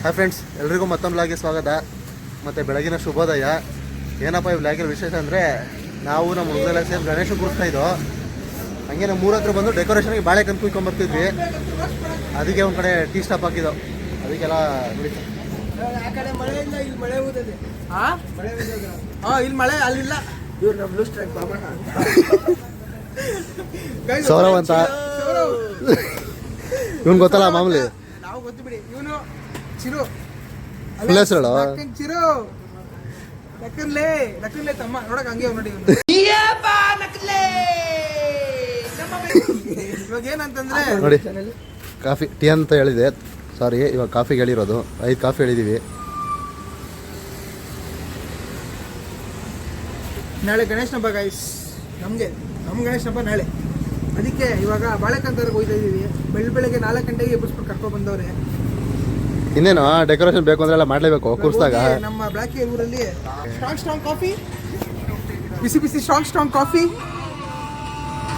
Hi friends, ಎಲ್ರಿಗೂ ಮತ್ತೊಂದು ವ್ಲಾಗ್ಗೆ ಸ್ವಾಗತ ಮತ್ತು ಬೆಳಗಿನ ಶುಭೋದಯ. ಏನಪ್ಪ ಈ ವ್ಲಾಗಿನ ವಿಶೇಷ ಅಂದರೆ, ನಾವು ನಮ್ಮ ಹುಡುಗರೆಲ್ಲ ಸೇರಿ ಗಣೇಶ ಕೂರಿಸ್ತಾ ಇದ್ದೋ. ಹಂಗೆ ನಮ್ಮ ಮೂರ ಹತ್ರ ಬಂದು ಡೆಕೋರೇಷನ್ಗೆ ಬಾಳೆಕಂದು ಕುಯ್ಕೊಂಬರ್ತಿದ್ವಿ. ಅದಕ್ಕೆ ಒಂದು ಕಡೆ ಟೀ ಸ್ಟಾಪ್ ಹಾಕಿದ್ದೋ. ಅದಕ್ಕೆಲ್ಲ ನಡೀತು. ಇಲ್ಲಿ ಮಳೆ ಅಲ್ಲಿಲ್ಲ. ಇವ್ರು ನಮ್ಮ ಬ್ಲೂ ಸ್ಟ್ರೈಕ್ ಸೌರವ್ ಅಂತ ಇವನು ಗೊತ್ತಲ್ಲ ಮಾಮೂಲಿ. ನಾವು ಗೊತ್ತು ಬಿಡಿ. ಇವನು ಚಿರು ಫುಲ್ ಹೆಸರು ಚಿರು ನಕ್ಕನ್ಲೇ ತಮ್ಮ ನೋಡಕ್ ಹಂಗೆ ನೋಡಿ. ಇವಾಗ ಏನಂತಂದ್ರೆ ನೋಡಿ, ಕಾಫಿ ಟೀ ಅಂತ ಹೇಳಿದೆ, ಸಾರಿ ಇವಾಗ ಕಾಫಿಗೆ ಹೇಳಿರೋದು. 5 ಕಾಫಿ ಹೇಳಿದ್ದೀವಿ. ನಾಳೆ ಗಣೇಶ ಹಬ್ಬ ಗೈಸ್. ನಮ್ಮ ಗಣೇಶ ಹಬ್ಬ ನಾಳೆ. ಅದಕ್ಕೆ ಇವಾಗ ಬಾಳೆಕಂತವ್ರಿಗೆ ಹೋಗ್ತಾ ಇದ್ದೀವಿ. ಬೆಳಗ್ಗೆ 4 ಗಂಟೆಗೆ ಎಬ್ಬಿಸ್ಬಿಟ್ಟು ಕರ್ಕೊಂಡು ಬಂದವ್ರೆ. ಇನ್ನೇನು ಡೆಕೋರೇಷನ್ ಬೇಕು ಅಂದ್ರೆ ಎಲ್ಲ ಮಾಡಲೇಬೇಕು ಕೂರಿಸಿದಾಗ. ನಮ್ಮ ಬ್ಲಾಕ್ ಊರಲ್ಲಿ ಸ್ಟ್ರಾಂಗ್ ಕಾಫಿ, ಬಿಸಿ ಸ್ಟ್ರಾಂಗ್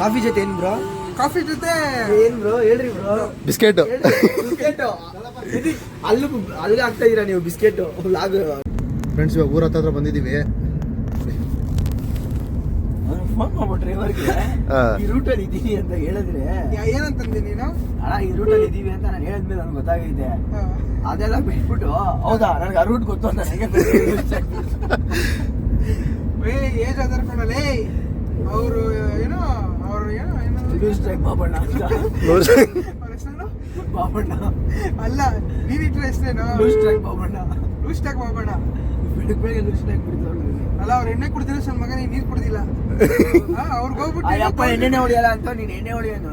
ಕಾಫಿ ಜೊತೆ ಏನು ಬ್ರೋ? ಕಾಫಿ ಜೊತೆ ಏನು ಬ್ರೋ ಹೇಳ್ರಿ ಬ್ರೋ? ಬಿಸ್ಕೆಟ್ ಅಲ್ಲಿಗೆ ಆಗ್ತಾ ಇದೀರಾ ನೀವು ಬಿಸ್ಕೆಟ್ ಲಾಗ್. ಫ್ರೆಂಡ್ಸ್, ಇವಾಗ ಊರ ಹತ್ರ ಬಂದಿದ್ದೀವಿ. ಫೋನ್ ಮಾಡ್ಬಿಟ್ರಿ ಈ ರೂಟಲ್ಲಿ ಇದ್ದೀವಿ ಅಂತ ಹೇಳಿದ್ರೆ ಏನಂತಂದಿ ನೀನು? ಅಣ್ಣ ಈ ರೂಟಲ್ಲಿ ಇದ್ದೀವಿ ಅಂತ ನಾನು ಹೇಳಿದ್ಮೇಲೆ ನನ್ಗೆ ಗೊತ್ತಾಗೈತೆ. ಅದೆಲ್ಲ ಬಿಟ್ಬಿಟ್ಟು ಹೌದಾ ನನಗೆ ಆ ರೂಟ್ ಗೊತ್ತು ಅಂತ ಏಜ್ ಆಧಾರ್ ಕೊಡಲೇ ಅವರು ಏನೋ ಬಾಬಣ್ಣ ಅಂತ. ಅವ್ರ ಹೆಸರು ಬಾಬಣ್ಣ ಅಲ್ಲ, ನೀನ್ ಇಟ್ರ ಹೆಸರೇನು? ಲೂಸ್ ಟ್ಯಾಕ್ ಬಾಬಣ್ಣ. ಬೆಳಗ್ಗೆ ಲೂಸ್ ಟ್ಯಾಕ್ ಬಿಡ್ತಾವ ಅಲ್ಲ, ಅವ್ರ ಎಣ್ಣೆ ಕುಡ್ದಿರೋ ಸಣ್ಣ ಮಗ ನೀರ್ ಕುಡ್ದಿಲ್ಲ. ಅವ್ರಿಗೆ ಹೋಗ್ಬಿಟ್ಟು ಅಪ್ಪ ಎಣ್ಣೆನೆ ಹೊಡಿಯಲ್ಲ ಅಂತ ನೀನ್ ಎಣ್ಣೆ ಹೊಡಿಯೋದು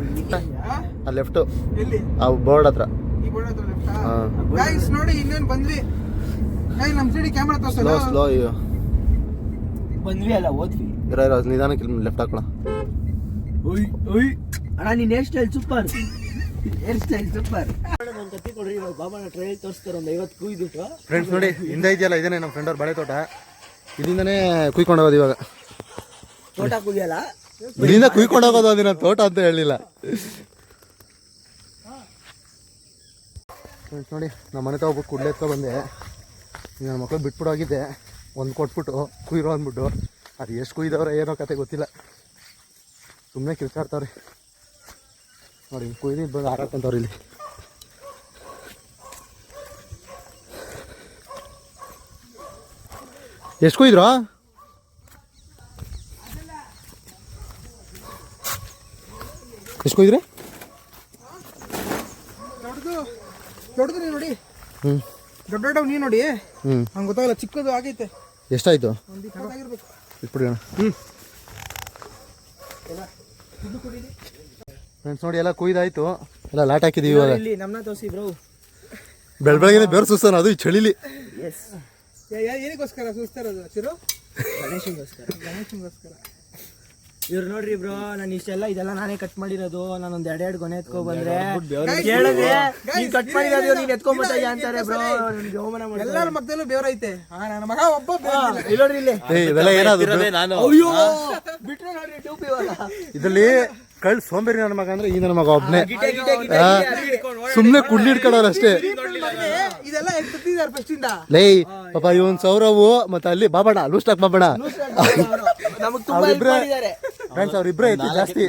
ಆ ಲೆಫ್ಟ್ ಎಲ್ಲಿ? ಆ ಬೋರ್ಡ್ ಹತ್ರ. ಈ ಬೋರ್ಡ್ ಹತ್ರ ಲೆಫ್ಟ್. ಗೈಸ್ ನೋಡಿ, ಇನ್ನೇನು ಬಂದ್ವಿ. ನಮ್ ಸೈಡಿ ಕ್ಯಾಮ್ರಾ ತೋರ್ಸಲ್ಲ. ಸ್ಲೋ ಬಂದ್ವಿ ಅಲ್ಲ ಹೋದ್ವಿ. ನಿಧಾನಕ್ಕೆ ಲೆಫ್ಟ್ ಹಾಕೋಣ. ಅಣ್ಣ ನೀನ್ ಹೇರ್ ಸ್ಟೈಲ್ ಸೂಪರ್. ಒಂದು ಕತ್ತಿ ಕೊಡ್ರಿ, ಇವಾಗ ಬಾಬಾನ ಟ್ರೈಲ್ ತೋರಿಸ್ತಾರೆ. ಒಂದು 50 ಕುಯ್ದಿಟ್ಟು. ಫ್ರೆಂಡ್ಸ್ ನೋಡಿ, ಹಿಂದೆ ಇದೆಯಲ್ಲ, ಇದೇನೆ ನಮ್ಮ ಫ್ರೆಂಡ್ ಅವ್ರ ಬಾಳೆ ತೋಟ. ಇಲ್ಲಿಂದನೇ ಕುಯ್ಕೊಂಡು ಹೋಗೋದು. ಇವಾಗ ತೋಟ ಕುಯ್ಯಲ್ಲ, ಇಲ್ಲಿಂದ ಕುಯ್ಕೊಂಡು ಹೋಗೋದು. ಅದಿನ ತೋಟ ಅಂತ ಹೇಳಿಲ್ಲ. ಫ್ರೆಂಡ್ಸ್ ನೋಡಿ, ನಮ್ಮ ಮನೆ ಹೋಗ್ಬಿಟ್ಟು ಕುಡ್ಲೆ ಎತ್ಕೊ ಬಂದೆ. ಈಗ ನನ್ನ ಮಕ್ಳು ಬಿಟ್ಬಿಟ್ಟು ಹೋಗಿದ್ದೆ. ಒಂದು ಕೊಟ್ಬಿಟ್ಟು ಕುಯ್ರೋ ಅಂದ್ಬಿಟ್ಟು. ಅದು ಎಷ್ಟು ಕುಯ್ದವ್ರೆ ಏನೋ ಕತೆ ಗೊತ್ತಿಲ್ಲ. ಸುಮ್ಮನೆ ಕಿರ್ಚಾಡ್ತಾವ್ರಿ ನೋಡಿ. ಕುಯ್ದು ಬಂದು ಹಾರಾಡ್ಕೊಂತವ್ರಿ ಇಲ್ಲಿ. ಎಷ್ಟು ಕುಯ್ದ್ರು? ಎಷ್ಟು ಕುಯ್ದ್ರಿ? ದೊಡ್ಡದು ನೀನು ನೋಡಿ. ದೊಡ್ಡ ನೀನು ನೋಡಿ. ಹಂಗೆ ಗೊತ್ತಾಗಲ್ಲ, ಚಿಕ್ಕದು ಆಗೈತೆ. ಎಷ್ಟಾಯ್ತು? ಒಂದು 20 ಆಗಿರ್ಬೇಕು. ಇಟ್ಬಿಡಿ. ಫ್ರೆಂಡ್ಸ್ ನೋಡಿ, ಎಲ್ಲ ಕುಯ್ದಾಯ್ತು. ಎಲ್ಲ ಲಾಟ್ ಹಾಕಿದೀವಿ. ಇವಾಗ ಇಲ್ಲಿ ನಮ್ಮನ್ನ ತೋರಿಸಿ ಬ್ರೋ. ಬೆಳಗ್ಗೆ ಬೇರೆ ಸುಸ್ತಾನ, ಅದು ಈ ಚಳಿಲಿ. ಏನಕ್ಕೋಸ್ಕರ ಸುಸ್ತಾರದು ಚಿರು? ಗಣೇಶನ್ಗೋಸ್ಕರ. ಇವ್ರು ನೋಡ್ರಿ ಬ್ರೋ, ನಾನು ಇಷ್ಟೆಲ್ಲ ಇದೆಲ್ಲ ನಾನೇ ಕಟ್ ಮಾಡಿರೋದು. ನಾನೊಂದು 2 ಗೊನೆ ಎತ್ಕೊ ಬಂದ್ರೆ ಕೇಳಿದ್ರೆ ನೀನ್ ಕಟ್ ಮಾಡಿರೋದು ನೀನ್ ಎತ್ಕೊಂಡ್ಬಿಟ್ಟ ಅಂತಾರೆ ಬ್ರೋ. ನಿಮ್ಗೆ ಅವಮಾನ ಮಾಡಿ ಎಲ್ಲರ ಮಕ್ಕದಲ್ಲೂ ಬೇವ್ರೈತೆ. ನನ್ನ ಮಗ ಒಬ್ಬ ನೋಡ್ರಿ ಇಲ್ಲಿ ಇದೆಲ್ಲ ಏನಾದ್ರು ಅಯ್ಯೋ ಬಿಟ್ರೆ ನೋಡ್ರಿ ಟೂಪಿ ಇದ್ರಲ್ಲಿ ಕಳ್ ಸೋಂಬೇರಿ ನನ್ನ ಮಗ ಅಂದ್ರೆ ಈ ನನ್ನ ಮಗ ಒಬ್ನೇ. ಸುಮ್ನೆ ಕುಡ್ಲಿ ಇಟ್ಕೊಳ್ಳೋರು ಅಷ್ಟೇ. ಇದೆಲ್ಲ ಎತ್ತಿದ್ದಾರೆ ಫಸ್ಟ್ ಇಂದ. ಲೇ ಪಾಪ ಇವನ್ ಸೌರವು ಮತ್ತೆ ಅಲ್ಲಿ ಬಾಬಣ್ಣ, ಲೂಸ್ಟಾಕ್ ಬಾಬಣ್ಣ, ನಮಗ್ ತುಂಬಾ ಹೆಲ್ಪ್ ಮಾಡಿದ್ದಾರೆ. ಫ್ರೆಂಡ್ಸ್ ಅವ್ರಿಬ್ರೇ ಐತಿ ಜಾಸ್ತಿ.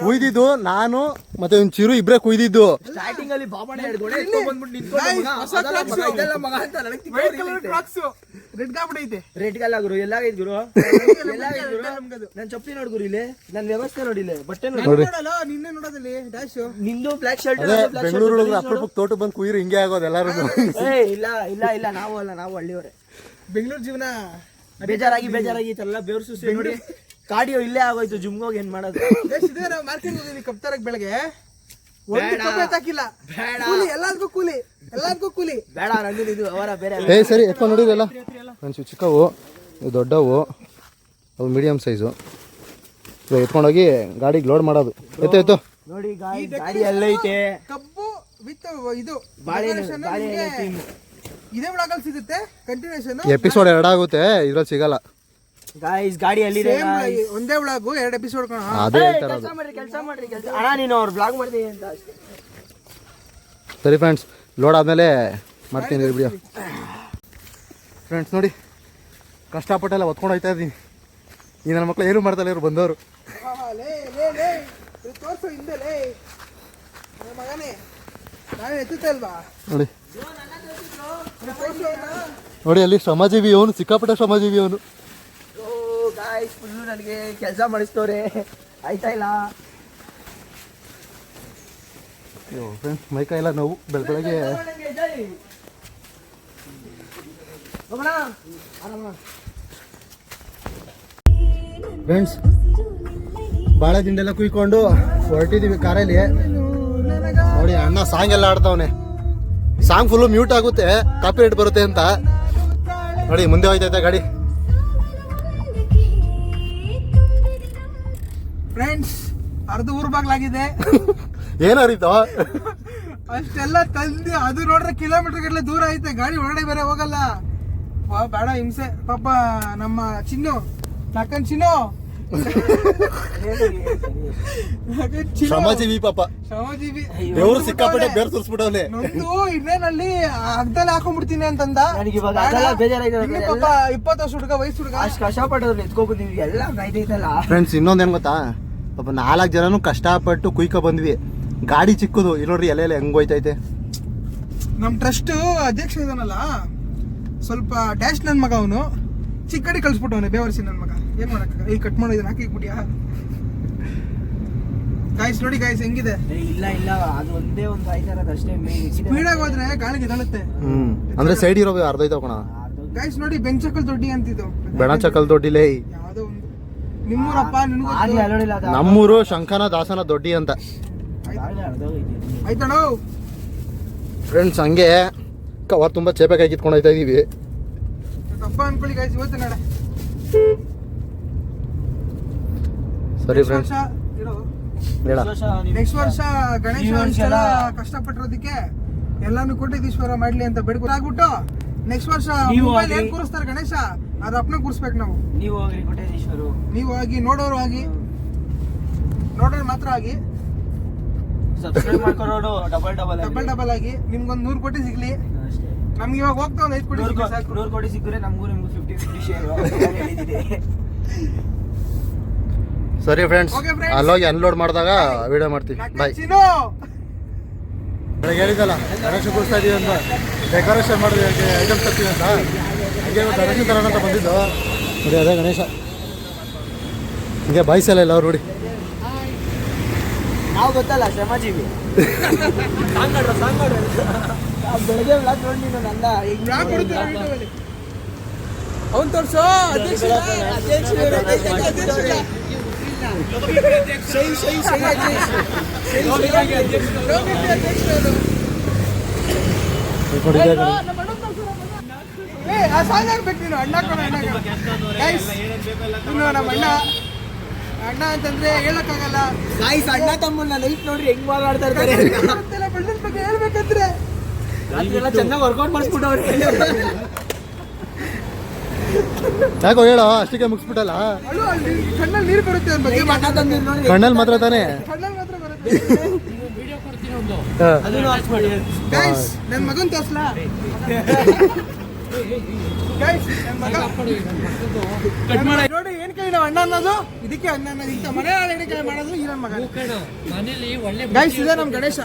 ಕುಯ್ದಿದ್ದು ನಾನು ಮತ್ತೆ ಒಂದ್ ಚಿರು ಇಬ್ರೇ ಕುಯ್ದಿದ್ದು. ಸ್ಟಾರ್ಟಿಂಗ್ ಅಲ್ಲಿ ಬಾಬಣ್ಣ 2 ಗೊನೆ ಎತ್ಕೊಂಡ್ ಬಂದ್ಬಿಟ್ಟು ನಿಂತ್ಕೊಂಡು ಇದೆಲ್ಲ ಮಗ ಅಂತ ರೆಡ್ ಗಾಬಿಡೈತೆ. ರೆಡ್ ಗಲ್ಲ ಗುರು ಎಲ್ಲಾಗೈತ್ ಗುರು? ನನ್ ಚಪ್ಪಲಿ ನೋಡ್ ಗುರು, ಇಲ್ಲಿ ನನ್ ವ್ಯವಸ್ಥೆ ನೋಡಿಲ್ಲ, ಬಟ್ಟೆ ನೋಡಲ್ಲ. ನಿನ್ನೆ ನೋಡೋದಲ್ಲಿ ಡ್ಯಾಶ್ ನಿಂದು ಬ್ಲಾಕ್ ಶರ್ಟ್. ಬೆಂಗಳೂರು ಅಪರೂಪಕ್ಕೆ ತೋಟ ಬಂದು ಕುಯ್ರು ಹಿಂಗೆ ಆಗೋದು ಎಲ್ಲಾರು. ಇಲ್ಲ ನಾವು ಅಲ್ಲ, ನಾವು ಹಳ್ಳಿಯವರೇ. ಬೆಂಗಳೂರು ಜೀವನ ಬೇಜಾರಾಗಿ ತಲ್ಲ ಬೇವ್ರ ಸುಸಿ ನೋಡಿ. ಕಾರ್ಡಿಯೋ ಇಲ್ಲೇ ಆಗೋಯ್ತು. ಜಿಮ್ಗೋಗಿ ಏನ್ ಮಾಡೋದು? ನಾವು ಮಾರ್ಕೆಟ್ ಹೋಗಿದ್ವಿ ಕಪ್ತಾರಕ್ ಬೆಳಗ್ಗೆ. ಹಾಕಿಲ್ಲ. ಎಲ್ಲಾರ್ಗೂ ಕೂಲಿ ಬೇಡ. ನಂದು ಅವರ ಬೇರೆ. ಸರಿ ಎತ್ಕೊಂಡು ನೋಡಿರಲ್ಲ ಫ್ರೆಂಡ್ಸ್, ಚಿಕ್ಕವು, ದೊಡ್ಡವು, ಅವು ಮೀಡಿಯಂ ಸೈಜು. ಇವಾಗ ಎತ್ಕೊಂಡೋಗಿ ಗಾಡಿಗೆ ಲೋಡ್ ಮಾಡೋದು. ಎತ್ತು ನೋಡಿ ಗಾಡಿ ಎಲ್ಲೈತೆ. ಕಬ್ಬು ವಿತ್ ಇದು ಬಾಳೆ ಇದೇ ವ್ಲಾಗಲ್ಲಿ ಸಿಗುತ್ತೆ ಕಂಟಿನ್ಯೂಷನ್. ಎಪಿಸೋಡ್ 2 ಆಗುತ್ತೆ, ಇದ್ರಲ್ಲಿ ಸಿಗಲ್ಲ. ಗಾಯ್ಸ್ ಗಾಡಿ ಎಲ್ಲಿದೆ? ಒಂದೇ ವ್ಲಾಗ್ 2 ಎಪಿಸೋಡ್. ಅದೇ ಕೆಲಸ ಮಾಡ್ರಿ ಅಣ್ಣ, ನೀನು ಅವ್ರ ಬ್ಲಾಗ್ ಮಾಡ್ತೀನಿ ಅಂತ ಅಷ್ಟೇ. ಸರಿ ಫ್ರೆಂಡ್ಸ್, ಲೋಡ್ ಆದಮೇಲೆ ಮಾಡ್ತೀನಿ ವಿಡಿಯೋ. ಫ್ರೆಂಡ್ಸ್ ನೋಡಿ, ಕಷ್ಟಪಟ್ಟೆಲ್ಲ ಹೊತ್ಕೊಂಡು ಹೋಗ್ತಾ ಇದ್ದೀನಿ. ಈ ನನ್ನ ಮಕ್ಕಳು ಏನು ಮಾಡ್ತಾಯಿಲ್ಲ, ಇವರು ಬಂದವರು. ತೋರ್ಸು ಹಿಂದೆ ಮಗನೇ, ನಾವೇ ಎತ್ತುತ್ತಲ್ವಾ ನೋಡಿ ನೋಡಿ, ಅಲ್ಲಿ ಶ್ರಮಜೀವಿ ಅವನು, ಸಿಕ್ಕಾಪಟ್ಟೆ ಶ್ರಮಜೀವಿ ಅವನು. ಗಾಯ್ಸ್ ಫುಲ್ಲು ನನಗೆ ಕೆಲಸ ಮಾಡಿಸ್ತವ್ರೆ, ಆಯ್ತಾ ಇಲ್ಲ. ಅಯ್ಯೋ ಫ್ರೆಂಡ್ಸ್, ಮೈಕೈ ಎಲ್ಲ ನೋವು ಬೆಳಗ್ಗೆ. ಫ್ರೆಂಡ್ಸ್, ಬಾಳೆ ದಿಂಡೆಲ್ಲ ಕುಯ್ಕೊಂಡು ಹೊರಟಿದ್ದೀವಿ ಕಾರಲ್ಲಿ. ನೋಡಿ ಅಣ್ಣ ಸಾಂಗ್ ಎಲ್ಲ ಆಡ್ತಾವನೆ. ಸಾಂಗ್ ಫುಲ್ಲು ಮ್ಯೂಟ್ ಆಗುತ್ತೆ, ಕಾಪಿ ರೇಟ್ ಬರುತ್ತೆ ಅಂತ. ನೋಡಿ ಮುಂದೆ ಹೋಯ್ತೈತೆ ಗಾಡಿ. ಫ್ರೆಂಡ್ಸ್, ಅರ್ಧ ಊರ್ ಬಾಗ್ಲಾಗಿದೆ. ಏನಾರಿತು ಅಷ್ಟೆಲ್ಲ ತಂದು ಅದು ನೋಡ್ರೆ ಕಿಲೋಮೀಟರ್ ಗಟ್ಟಲೆ ದೂರ ಐತೆ, ಗಾಡಿ ಒಳಗಡೆ ಬೇರೆ ಹೋಗಲ್ಲ. ಬೇಡ ಹಿಂಸೆ ಪಾಪ. ನಮ್ಮ ಚಿನ್ನು ನಕ್ಕನ್ ಚಿನ್ನು ಶ್ರಮಜೀವಿ ಪಾಪ, ಶ್ರಮಜೀವಿ. ದೇವ್ರು ಸಿಕ್ಕಾಪಟ್ಟೆ ಬೇರೆ ಸುರಿಸ್ಬಿಟ್ಟವನೆ. ನಮ್ದು ಇನ್ನೇನಲ್ಲಿ ಅರ್ಧಲ್ಲಿ ಹಾಕೊಂಡ್ಬಿಡ್ತೀನಿ ಅಂತಂದ. ನನಗೆ ಇವಾಗ ಅದೆಲ್ಲ ಬೇಜಾರಾಗಿದೆ. ಇನ್ನೂ ಪಾಪ 20 ವರ್ಷ ಹುಡುಗ, ವಯಸ್ಸು ಹುಡುಗ, ಅಷ್ಟು ಕಷ್ಟಪಟ್ಟವ್ರು ಎತ್ಕೊಬಂದಿವಿ ಎಲ್ಲ ಐತೈತಲ್ಲ. ಫ್ರೆಂಡ್ಸ್, ಇನ್ನೊಂದೇನು ಗೊತ್ತಾ, ಪಾಪ 4 ಜನನು ಕಷ್ಟಪಟ್ಟು ಕುಯ್ಕೊ ಬಂದ್ವಿ. ಗಾಡಿ ಚಿಕ್ಕದು, ಇಲ್ಲಿ ನೋಡ್ರಿ ಎಲ್ಲ ಹೆಂಗ್ ಹೋಯ್ತೈತೆ. ನಮ್ ಟ್ರಸ್ಟ್ ಅಧ್ಯಕ್ಷ ಇದಾನಲ್ಲ, ಸ್ವಲ್ಪ ಡ್ಯಾಶ್ ನನ್ ಮಗ ಅವನು. ಚಿಕ್ಕ ಗಾಡಿ ಕಳ್ಸ್ಬಿಟ್ಟವನೆ, ಬೇವರ್ಸಿ ನನ್ ಮಗ. ಏನ್ ಮಾಡಕ್ಕ, ಈ ಕಟ್ ಮಾಡೋದನ್ನ ಹಾಕಿಬಿಟ್ಯಾ. ಗಾಯ್ಸ್ ನೋಡಿ ಗಾಯ್ಸ್ ಹೆಂಗಿದೆ. ಇಲ್ಲ ಇಲ್ಲ, ಅದು ಒಂದೇ ಒಂದು ಆಯ್ತಾರದು ಅಷ್ಟೇ. ಸ್ಪೀಡಾಗಿ ಹೋದ್ರೆ ಗಾಳಿಗೆ ಇದಾಳುತ್ತೆ. ಅಂದ್ರೆ ಸೈಡ್ ಇರೋ ಅರ್ಧ ಐತಾವ ಕಣ. ಗಾಯ್ಸ್ ನೋಡಿ, ಬೆಂಚಕಲ್ ದೊಡ್ಡಿ ಅಂತಿದ್ದು, ಬೆಣಚಕಲ್ ದೊಡ್ಡಿಲೇ ಯಾವ್ದೋ ಒಂದು. ನಿಮ್ಮೂರಪ್ಪ ನಿನ್ಗೂ ನಮ್ಮೂರು ಶಂಖನ ದಾಸನ ದೊಡ್ಡಿ ಅಂತ. ಆಯ್ತಣ. ಫ್ರೆಂಡ್ಸ್, ಹಂಗೆ ಕವರ್ ತುಂಬ ಚೇಪೆಕಾಯಿ ಕಿತ್ಕೊಂಡು ಹೋಗ್ತಾ ಇದೀವಿ. ಹಬ್ಬ ಅನ್ಕೊಳ್ಳಿ ಗಾಯ್ಸ್, ಇವತ್ತು ನಾಳೆ. ಸರಿ ಫ್ರೆಂಡ್ಸ್, ಹೇಳ. ನೆಕ್ಸ್ಟ್ ವರ್ಷ ಗಣೇಶ ಒಂದ್ಸಲ ಕಷ್ಟಪಟ್ಟಿರೋದಕ್ಕೆ ಎಲ್ಲಾನು ಕೋಟ್ಯಾಧೀಶ್ವರ ಮಾಡ್ಲಿ ಅಂತ ಬೇಡ್ಕೊಂಡ್ಬಿಟ್ಟು ನೆಕ್ಸ್ಟ್ ವರ್ಷ ಮೊಬೈಲ್ ಏನ್ ಕೂರಿಸ್ತಾರೆ ಗಣೇಶ, ಅದ ಅಪ್ನ ಕೂರಿಸ್ಬೇಕು ನಾವು. ನೀವು ಹೋಗ್ರಿ ಕೋಟ್ಯಾಧೀಶ್ವರು, ನೀವು ಆಗಿ ನೋಡೋರು ಆಗಿ, ನೋಡೋರು ಮಾತ್ರ ಆಗಿ, ಸಬ್ಸ್ಕ್ರೈಬ್ ಮಾಡ್ಕೊರೋಡು ಡಬಲ್ ಆಗಿ ನಿಮ್ಗೊಂದು 100 ಕೋಟಿ ಸಿಗ್ಲಿ. ನಮ್ಗೆ ಇವಾಗ ಹೋಗ್ತಾ ಒಂದು 5 ಕೋಟಿ ಸಿಗ್ಲಿ ಸಾಕು. 100 ಕೋಟಿ ಸಿಕ್ಕರೆ ನಮಗೂ ನಿಮ್ಗೂ 50-50 ಶೇರ್ ಹೇಳಿದ್ದೀನಿ. ಸರಿ ಫ್ರೆಂಡ್ಸ್, Okay friends. ಅಲ್ಲೋಗಿ ಅನ್ಲೋಡ್ ಮಾಡಿದಾಗ ವಿಡಿಯೋ ಮಾಡ್ತೀವಿ. ಬಾಯ್. ಚಿನ್ನು ಬೆಳಗ್ಗೆ ಹೇಳಿದಲ್ಲ ಗಣೇಶ ಕೂರಿಸ್ತಾ ಇದೀವಿ ಅಂತ, ಡೆಕೋರೇಷನ್ ಮಾಡಿದ್ವಿ ಅಂತ, ಐಟಮ್ಸ್ ತರ್ತೀವಿ ಅಂತ. ಹಂಗೆ ಗಣೇಶ ತರೋಣ ಅಂತ ಬಂದಿದ್ದು. ನೋಡಿ ಅದೇ ಗಣೇಶ. ಹಿಂಗೆ ಬಾಯ್ಸಲ್ಲ ಇಲ್ಲ ಅವ್ರು ನೋಡಿ. ನಾವು ಗೊತ್ತಲ್ಲ ಶ್ರಮಜೀವಿ. ಬೆಳಗ್ಗೆ ವ್ಲಾಗ್ ನೋಡಿ ನೀನು ನನ್ನ ಅವನ್ ತೋರ್ಸೋ ಅಧ್ಯಕ್ಷ. ಆ ಸಾಂಗ್ ಆಗ್ಬೇಕು ನೀನು. ಅಣ್ಣ ಕೊಡ, ನಮ್ಮ ಅಣ್ಣ ಅಂತಂದ್ರೆ ಹೇಳಕ್ಕಾಗಲ್ಲ. ಗಾಯ್ಸ್, ಅಣ್ಣ ತಮ್ಮನ್ನ ಲೈಫ್ ನೋಡ್ರಿ ಹೆಂಗ್ ಮಾತಾಡ್ತಾ ಇರ್ತಾರೆ. ಬೆಳ್ಳಿನ ಬಗ್ಗೆ ಹೇಳ್ಬೇಕಂದ್ರೆ ಎಲ್ಲ ಚೆನ್ನಾಗಿ ವರ್ಕೌಟ್ ಮಾಡಿಸ್ಬಿಟ್ಟವ್ರೆ. ಯಾಕೋ ಹೇಳೋ, ಅಷ್ಟಕ್ಕೆ ಮುಗಿಸ್ಬಿಟ್ಟಲ್ಲ. ಅಳು ಅಲ್ಲಿ ಕಣ್ಣಲ್ಲಿ ನೀರು ಬರುತ್ತೆ ಅವ್ರ ಬಗ್ಗೆ. ಅಣ್ಣ ತಂದಿರ್ ನೋಡಿ, ಕಣ್ಣಲ್ಲಿ ಮಾತ್ರ ತಾನೇ. ಕಣ್ಣಲ್ಲಿ ಮಾತ್ರ ಬರುತ್ತೆ. ಅದನ್ನು ಹಾಕ್ಸ್ಬಿಡಿ. ಗೈಸ್, ನನ್ನ ಮಗನ್ ತೋರ್ಸ್ಲಾ? ಗೈಸ್, ನನ್ನ ಮಗ ನೋಡಿ ಏನ್ ಕೈ ನಾವು ಅಣ್ಣ ಅನ್ನೋದು. ಇದಕ್ಕೆ ಅಣ್ಣ ಅನ್ನೋದು. ಇಂಥ ಮನೆ ಆಳಗಡೆ ಕೈ ಮಾಡೋದು ಈ ನನ್ನ ಮಗ. ಗೈಸ್, ಇದೆ ನಮ್ಮ ಗಣೇಶ.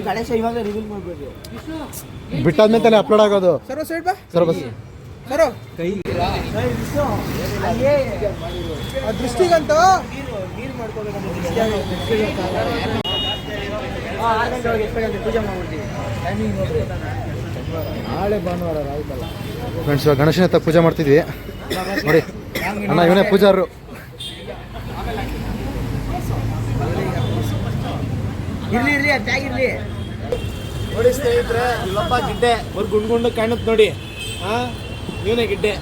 ಗಣೇಶ ಇವಾಗ ರಿವೀಲ್ ಮಾಡ್ಬೋದು. ಬಿಟ್ಟಾದ್ಮೇಲೆ ತಾನೇ ಅಪ್ಲೋಡ್ ಆಗೋದು. ಸರ್ವ ಸೈಡ್ ಬಾ. ಸರ್ ಬಸ್ ಸರೋ ಕೈ ದೃಷ್ಟಿಗಂತೂ ನೀರು ಮಾಡ್ಕೋಬೇಕು. ಪೂಜೆ ಮಾಡ್ಬಿಡ್ತೀವಿ. ನಾಳೆ ಭಾನುವಾರ ಆಯ್ತಲ್ಲ ಫ್ರೆಂಡ್ಸ್. ಗಣೇಶನ ಹತ್ರ ಪೂಜೆ ಮಾಡ್ತಿದ್ವಿ ನೋಡಿ. ಅಣ್ಣ ಇವನೇ ಪೂಜಾರರು. ಇರ್ಲಿ ಅದಾಗಿರ್ಲಿ. ನೋಡಿ ಸ್ನೇಹಿತರೆ, ಇಲ್ಲೊಬ್ಬ ಗಿಡ್ಡೆ ಒಂದು ಗುಂಡು ಕಾಣುತ್ತೆ ನೋಡಿ. ಇವನೇ ಗಿಡ್ಡೆ.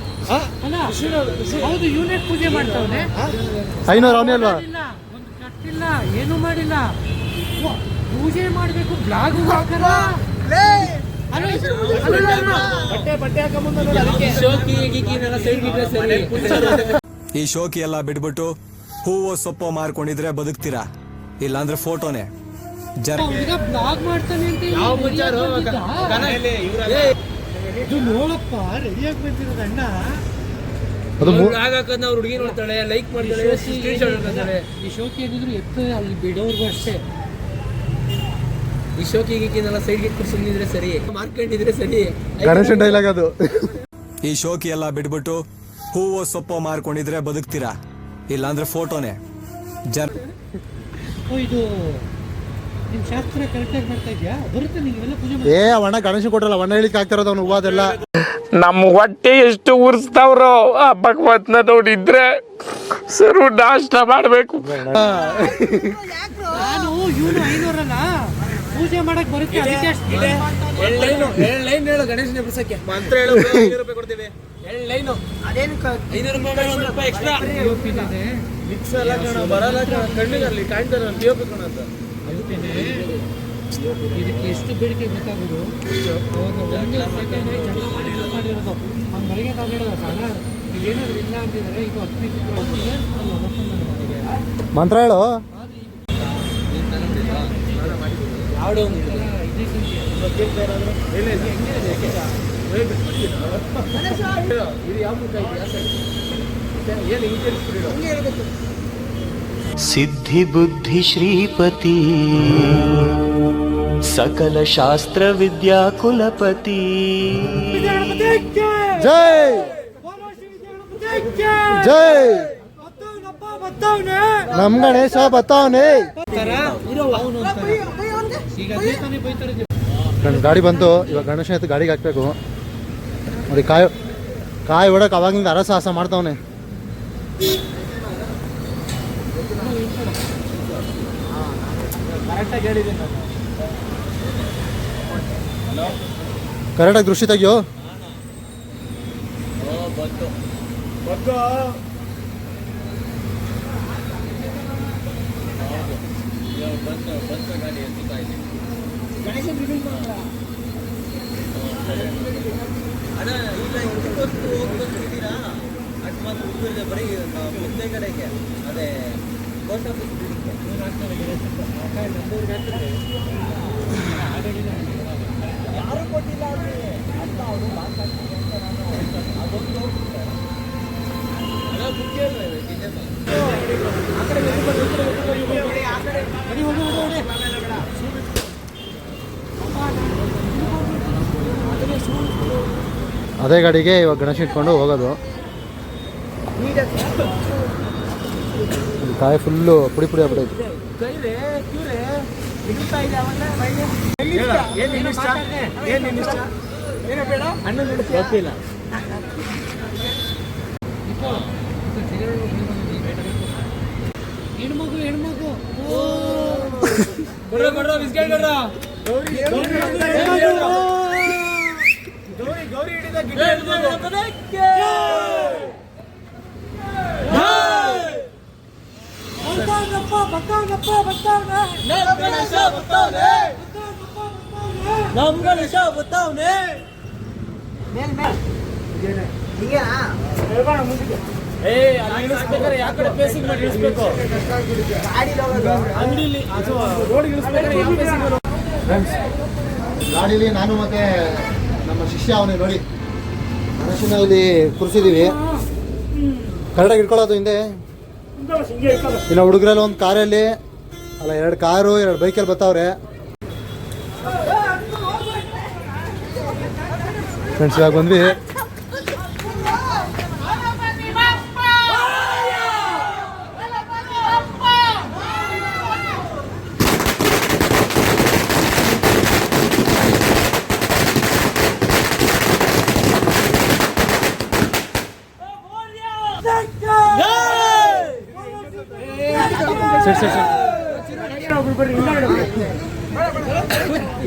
ಹೌದು, ಯೂನಿಟ್ ಪೂಜೆ ಮಾಡ್ತಾವನೆ. 500 ಅವನೇ ಅಲ್ವಾ? ಒಂದು ಕಟ್ಟಿಲ್ಲ, ಏನು ಮಾಡಿಲ್ಲ. ಪೂಜೆ ಮಾಡ್ಬೇಕು, ಬ್ಲಾಗ್ ಹಾಕಲ್ಲ. ಈ ಶೋಕಿ ಎಲ್ಲ ಬಿಟ್ಬಿಟ್ಟು ಹೂವು ಸೊಪ್ಪು ಮಾರ್ಕೊಂಡಿದ್ರೆ ಬದುಕ್ತೀರಾ, ಇಲ್ಲಾಂದ್ರೆ ಫೋಟೋನೇ. ಹುಡುಗ ಬ್ಲಾಗ್ ಮಾಡ್ತಾನೆ ಅಂತ ಹೇಳಿ ಯಾವ ready ಆಗ್ ಮುಂಚಾರು ಬಂದಿದ್ದ? ಇದು ನೋಡಪ್ಪ ರೆಡಿಯಾಗಿ ಬಂದಿರೋದು ಅಣ್ಣ. ಅದು ಹಾಗಾಕಂದ್ರೆ ಅವ್ರು ಹುಡುಗಿ ನೋಡ್ತಾಳೆ, ಲೈಕ್ ಮಾಡ್ತಾಳೆ, ಸ್ಕ್ರೀನ್ ಶಾಟ್ ಮಾಡ್ತಾಳೆ. ಈ ಶೋಕಿ ಏನಿದ್ರು ಎತ್ತು ಅಲ್ಲಿ ಬಿಡೋರ್ಗು ಅಷ್ಟೇ. ಈ ಶೋಕಿ ಗೀಕಿನೆಲ್ಲ ಸೈಡ್ಗೆ ಕುರ್ಸಿದ್ರೆ ಸರಿ, ಮಾರ್ಕೊಂಡಿದ್ರೆ ಸರಿ. ಗಣೇಶನ್ ಡೈಲಾಗ್ ಅದು. ಈ ಶೋಕಿ ಎಲ್ಲ ಬಿಟ್ಬಿಟ್ಟು ಹೂವು ಸೊಪ್ಪು ಮಾರ್ಕೊಂಡಿದ್ರೆ ಬದುಕ್ತೀರಾ, ಇಲ್ಲಾಂದ್ರೆ ಫೋಟೋನೇ. ಓ, ಇದು ನಿಮ್ ಶಾಸ್ತ್ರ ಕರೆಕ್ಟಾಗಿ ಮಾಡ್ತಾ ಇದ್ಯಾ? ಬರುತ್ತೆ ನಿಂಗೆಲ್ಲ ಪೂಜೆ ಮಾಡಿ. ಅವಣ್ಣ ಗಣೇಶ ಕೊಟ್ರಲ್ಲ, ಅವಣ್ಣ ಹೇಳಿಕ್ ಆಗ್ತಿರೋದು ಅವ್ನು ಹೂವು ಅದೆಲ್ಲ. ನಮ್ಮ ಹೊಟ್ಟೆ ಎಷ್ಟು ಉರ್ಸ್ತಾವ್ರೋ ಆ ಭಗವತ್ನ ನೋಡಿದ್ರೆ ಸರು ನಾಷ್ಟ ಮಾಡ್ಬೇಕು. ನಾನು ಇವನು 500 ಅಲ್ಲ, ಪೂಜೆ ಮಾಡಕ್ ಬರುತ್ತೆ ಅದಕ್ಕೆ ಅಷ್ಟು. ಲೈನ್ ಹೇಳು ಗಣೇಶನ ಎಬ್ಬಿಸಕ್ಕೆ. ಮಂತ್ರ ಹೇಳು, 500 ರೂಪಾಯಿ ಕೊಡ್ತೀವಿ. ಲೈನು ಅದೇನು 500 ರೂಪಾಯಿ, 1 ರೂಪಾಯಿ ಎಕ್ಸ್ಟ್ರಾ. ಇದೆ ಮಿಕ್ಸ್ ಎಲ್ಲ ಕಣ ಬರಲ್ಲ, ಕಣ್ಣಿಗೆ ಅಲ್ಲಿ ಕಾಣ್ತಾರೆ ನಾನು ಟಿಒಪಿ ಕಣ ಅಂತ. ಇದಕ್ಕೆ ಎಷ್ಟು ಬೇಡಿಕೆ ಬೇಕಾಗೋದು. ಅವಾಗ 1 ಸೆಕೆಂಡ್ ಜಗಳ ಮಾಡಿ use ಮಾಡಿರೋದು. ಅವ್ನು ಬೆಳಗ್ಗೆ ನಾವು ಹೇಳೋದು ಸಣ್ಣ ಏನಾದ್ರು ಇಲ್ಲ ಅಂತಿದ್ರೆ ಇದು 10 ಮಂತ್ರ ಹೇಳು. ಯಾವ್ದೋ ಒಂದು ಇದು ಯಾವ ಮುಖ ಇದೆ ಏನು ಹಿಂಗೆ ಸಿದ್ಧಿ ಬುದ್ಧಿ ಶ್ರೀಪತಿ ಸಕಲ ಶಾಸ್ತ್ರ ವಿದ್ಯಾ ಕುಲಪತಿ. ಜೈ ಜೈ ನಮ್ ಗಣೇಶ ಬತ್ತಾವನೆ. ಈಗ ಅದೇ ತಾನೇ ಬೈತಾರೆ. ಗಾಡಿ ಬಂತು, ಇವಾಗ ಗಣೇಶ ಎತ್ತು ಗಾಡಿಗೆ ಹಾಕ್ಬೇಕು. ನೋಡಿ ಕಾಯಿ ಹೊಡಕ್ ಅವಾಗಿಂದ ಅರಸಾಹಸ ಮಾಡ್ತಾವನೆ. ಕರೆಕ್ಟಾಗಿ ದೃಷ್ಟಿ ತೆಗಿಯೋ. ಬರೀ ಮುಂದೆ ಕಡೆಗೆ ಅದೇ ಪೋಸ್ಟ್ ಆಫೀಸ್ ಯಾರು ಕೊಟ್ಟಿಲ್ಲ ಅಂತ ಅವರು ಅದೇ ಗಾಡಿಗೆ ಇವಾಗ ಗಣೇಶ ಇಟ್ಕೊಂಡು ಹೋಗೋದು. ಕಾಯಿ ಫುಲ್ಲು ಪುಡಿ ಪುಡಿ ಆಗ್ಬಿಟ್ಟೈತೆ. ಹೆಣ್ಮಗು ಗೌರಿ ಹಿಡಿದ ನಮ್ ಗಣೇಶ ಬತ್ತಾವ್ನೆ. ಇಳಿಸ್ಬೇಕಾದ್ರೆ ಯಾವ ಕಡೆ ಫೇಸಿಂಗ್ ಮಾಡಿ ಇಳಿಸ್ಬೇಕು, ಅಂಗಡಿಲಿ ಅಥವಾ ರೋಡ್ ಇಳಿಸ್ಬೇಕಾದ್ರೆ ಯಾವ ಫೇಸಿಂಗ್. ಗಾಡೀಲಿ ನಾನು ಮತ್ತೆ ನಮ್ಮ ಶಿಷ್ಯ ಅವನೇ ನೋಡಿ ಗಣೇಶನ ಇಲ್ಲಿ ಕೂರಿಸಿದೀವಿ. ಕರೆಕ್ಟಾಗಿ ಇಟ್ಕೊಳ್ಳೋದು ಹಿಂದೆ. ಇನ್ನು ಹುಡುಗರಲ್ಲಿ ಒಂದು ಕಾರಲ್ಲಿ ಅಲ್ಲ, 2 ಕಾರು 2 ಬೈಕಲ್ಲಿ ಬರ್ತಾವ್ರೆ. ಫ್ರೆಂಡ್ಸ್ ಇವಾಗ ಬಂದ್ವಿ.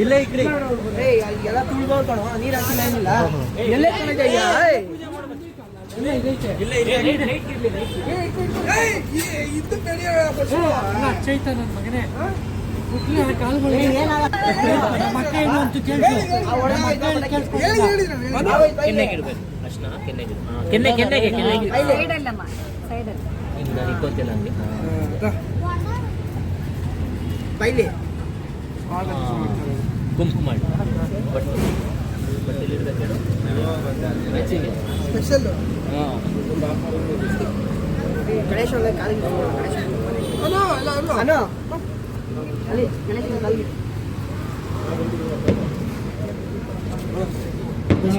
ಇಲ್ಲ ಈ ಕಡೆ ಎಲ್ಲ ತುಳಿದವ್ರು ಕಣೋ, ನೀರು ಹಾಕಿಲ್ಲ ಏನಿಲ್ಲ. ಎಲ್ಲೇ ಕಣಜಯ್ಯ ಚೈತ ನನ್ನ ಮಗನೇ ಕಾಲುಗಳು ಮತ್ತೆ ಏನು ಅಂತ ಕೇಳ್ತು. ಬೈಲಿ ಗುಂಪು ಮಾಡಿ ಸ್ಪೆಷಲ್ ಗಣೇಶ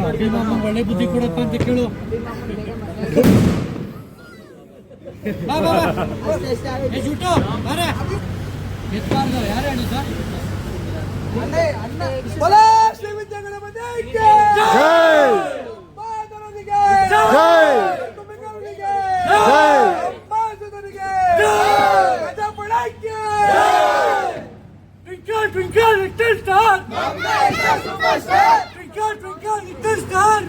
ಅಭಿಮಾನ ಒಳ್ಳೆ ಬುದ್ಧಿ ಕೊಡಪ್ಪ ಅಂತ ಕೇಳು. ಬಾ ಬಾ ಬಾ. ಏ ಜುಟ್ಟು ಬಾರೆ. ಎತ್ಬಾರ್ದು ಯಾರು ಹೇಳಿದ್ದ? ಬಲ ಶ್ರೀ ವಿದ್ಯಾ ಗಣಪತಿಗೆ ಜೈ ಮಾತರನಿಗೆ ಜೈ ಕುಂಬಿಕರನಿಗೆ ಜೈ ಮಾತರನಿಗೆ ಗಜಪಡಕ್ಕೆ Twinkle twinkle little star. Superstar Twinkle twinkle little star.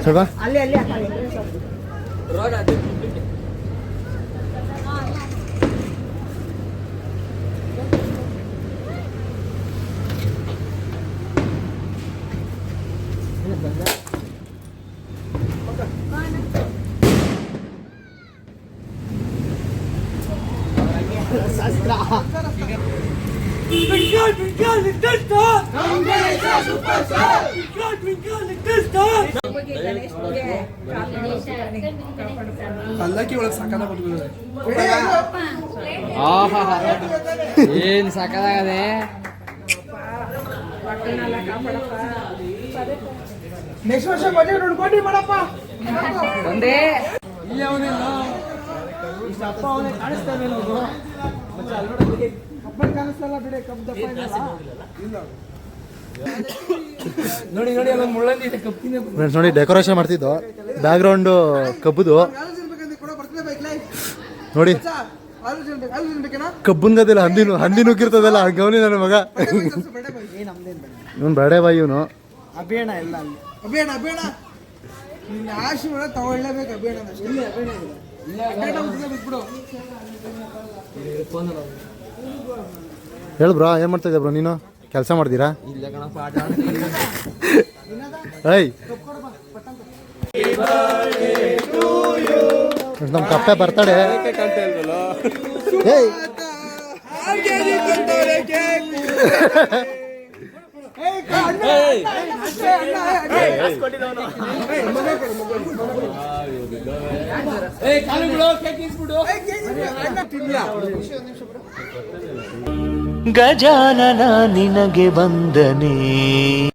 ಸ್ವಲ್ಪ ಅಲ್ಲಿ ಅಲ್ಲಿ ರೋಡ್ ಅದು Twinkle twinkle little star. Twinkle twinkle little star. ಪಲ್ಲಕ್ಕಿ ಒಳಗೆ ಸಕಲ ಬಂದ್ಬಿಡುತ್ತೆ ಏನ್ ಸಕಲಾಗದೆ. ನೆಕ್ಸ್ಟ್ ವರ್ಷ ಮದುವೆ ನೋಡ್ಕೊಂಡು ಮಾಡಪ್ಪ ಒಂದೇ ಅಪ್ಪ ಅವನೇ ಕಾಣಿಸ್ತಾನೆ ಕಬ್ಬನ್ ಕಾಣಿಸ್ತಲ್ಲ ಬಿಡಿ ಕಬ್ಬು ದಪ್ಪ ಇಲ್ಲ ನೋಡಿ ನೋಡಿ ಅಲ್ಲೊಂದು ಮುಳ್ಳಂದಿ ಇದೆ ಕಪ್ಪಿನ ಫ್ರೆಂಡ್ಸ್ ನೋಡಿ ಡೆಕೋರೇಷನ್ ಮಾಡ್ತಿದ್ದು ಬ್ಯಾಕ್ಗ್ರೌಂಡು ಕಬ್ಬುದು ಆಲೋಚನೆ ಬೇಕಂದ್ರೆ ಕೂಡ ಬರ್ತದೆ ಬೈಕ್ ಲೈಫ್ ನೋಡಿ ಆಲೋಚನೆ ಬೇಕೇನಾ ಕಬ್ಬನ್ ಗದಿಲ್ಲ ಹಂದಿ ನುಗ್ಗಿರ್ತದಲ್ಲ ಗವನಿ ನನ್ನ ಮಗ ಬೇಡ ಬೈ ಇವನು ಬೇಡ ಬಾಯಿ ಇವನು ಅಭಿಯಾನ ಎಲ್ಲ ಅಲ್ಲಿ ಅಬೇಡ ಅಬೇಡ ನಿನ್ನ ಆಶೀರ್ವಾದ ತಗೊಳ್ಳೇಬೇಕು ಅಬೇಡ ಎಲ್ಲಿ ಅಬೇಡ ಬಿಟ್ಬಿಡು ಹೇಳು ಬ್ರೋ ಏನು ಮಾಡ್ತಾ ಇದ್ದೆ ಬ್ರೋ ನೀನು ಕೆಲಸ ಮಾಡ್ತೀರಾ ಇಲ್ಲ ಕಣಪ್ಪ ಆಟ ಏಯ್ ನಮ್ಮ ಕಪ್ಪೆ ಬರ್ತಾಳೆ ಏಯ್ ಗಜಾನನ ನಿನಗೆ ವಂದನೆ.